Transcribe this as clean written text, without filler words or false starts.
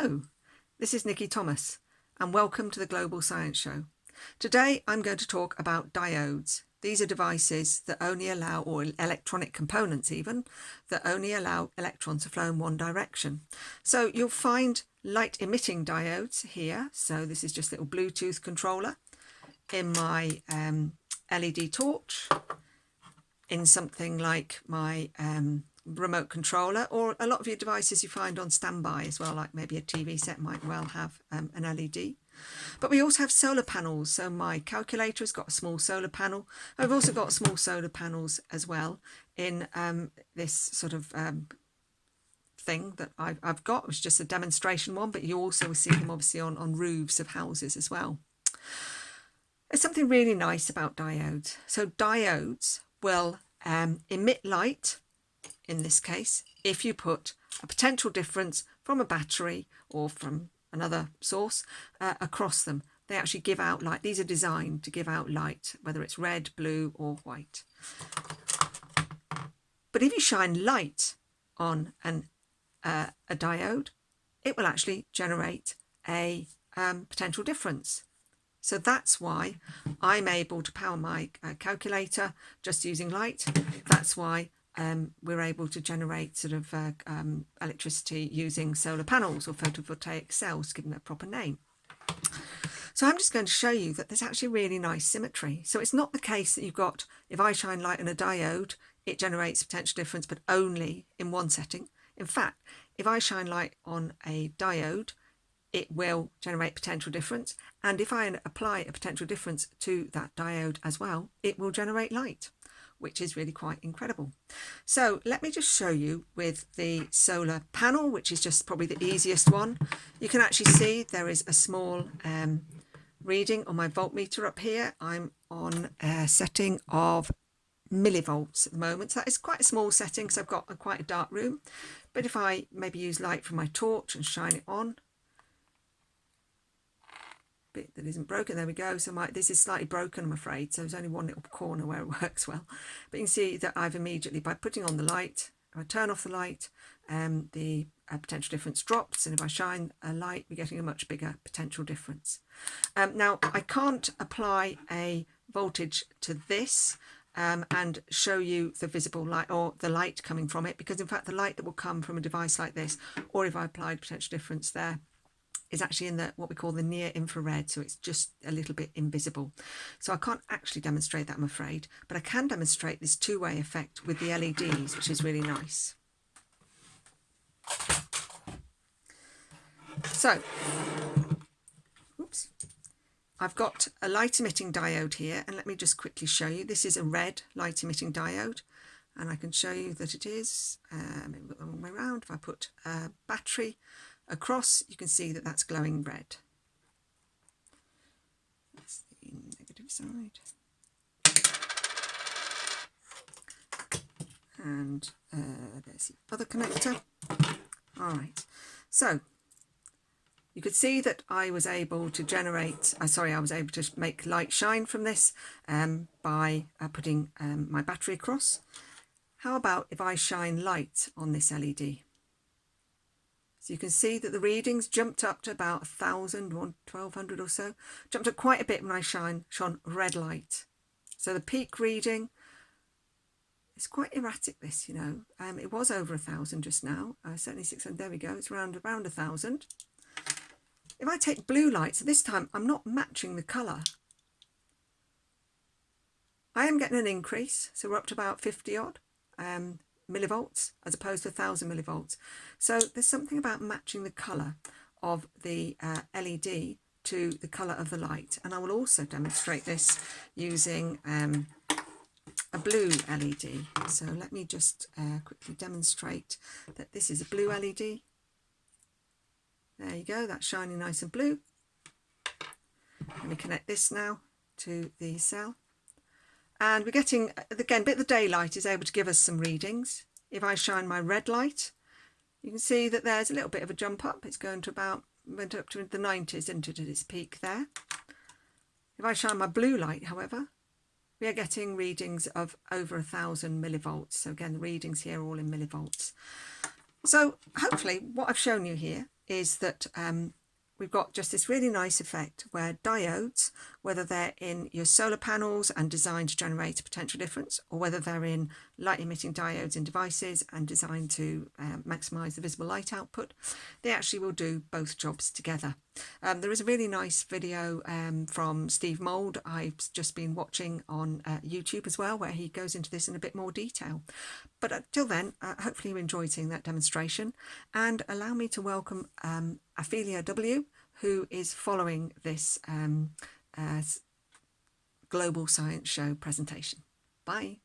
Hello, this is Nikki Thomas and welcome to the Global Science Show. Today I'm going to talk about diodes. These are devices that only allow, or electronic components even, that only allow electrons to flow in one direction. So you'll find light emitting diodes here. So this is just a little Bluetooth controller in my LED torch, in something like my remote controller, or a lot of your devices you find on standby as well, like maybe a TV set might well have an LED. But we also have solar panels. So my calculator has got a small solar panel. I've also got small solar panels as well in this sort of thing that I've got. It's just a demonstration one, but you also see them obviously on roofs of houses as well. There's something really nice about diodes. So diodes will emit light, in this case, if you put a potential difference from a battery or from another source across them. They actually give out light. These are designed to give out light, whether it's red, blue or white. But if you shine light on a diode, it will actually generate a potential difference. So that's why I'm able to power my calculator just using light. That's why we're able to generate sort of electricity using solar panels or photovoltaic cells, given their proper name. So I'm just going to show you that there's actually really nice symmetry. So it's not the case that you've got, if I shine light on a diode, it generates potential difference, but only in one setting. In fact, if I shine light on a diode, it will generate potential difference. And if I apply a potential difference to that diode as well, it will generate light, which is really quite incredible. So let me just show you with the solar panel, which is just probably the easiest one. You can actually see there is a small reading on my voltmeter up here. I'm on a setting of millivolts at the moment. So that is quite a small setting because I've got quite a dark room. But if I maybe use light from my torch and shine it on, bit that isn't broken, there we go. So this is slightly broken, I'm afraid, so there's only one little corner where it works well. But you can see that I've immediately, by putting on the light, if I turn off the light, the potential difference drops, and if I shine a light, we're getting a much bigger potential difference. Now I can't apply a voltage to this and show you the visible light or the light coming from it, because in fact the light that will come from a device like this, or if I applied potential difference there, is actually in what we call the near infrared, so it's just a little bit invisible. So I can't actually demonstrate that, I'm afraid, but I can demonstrate this two-way effect with the LEDs, which is really nice. So, oops, I've got a light emitting diode here, and let me just quickly show you. This is a red light emitting diode, and I can show you that it is, maybe the wrong way around. If I put a battery across, you can see that that's glowing red. That's the negative side. And there's the other connector. All right, so you could see that I was able to generate, I was able to make light shine from this by putting my battery across. How about if I shine light on this LED? So you can see that the readings jumped up to about 1,000 or 1,200 or so. Jumped up quite a bit when I shone red light. So the peak reading is quite erratic, this, you know. It was over 1,000 just now. Certainly 600, there we go. It's around 1,000. If I take blue light, so this time I'm not matching the colour. I am getting an increase. So we're up to about 50 odd. Millivolts as opposed to 1,000 millivolts. So there's something about matching the colour of the LED to the colour of the light, and I will also demonstrate this using a blue LED. So let me just quickly demonstrate that this is a blue LED. There you go, that's shining nice and blue. Let me connect this now to the cell. And we're getting, again, a bit of the daylight is able to give us some readings. If I shine my red light, you can see that there's a little bit of a jump up. It's going to went up to the 90s, isn't it, at its peak there. If I shine my blue light, however, we are getting readings of over 1,000 millivolts. So again, the readings here are all in millivolts. So hopefully what I've shown you here is that we've got just this really nice effect where diodes, whether they're in your solar panels and designed to generate a potential difference, or whether they're in light emitting diodes in devices and designed to maximise the visible light output, they actually will do both jobs together. There is a really nice video from Steve Mould I've just been watching on YouTube as well, where he goes into this in a bit more detail. But until then, hopefully you enjoyed seeing that demonstration, and allow me to welcome Ophelia W, who is following this Global Science Show presentation. Bye.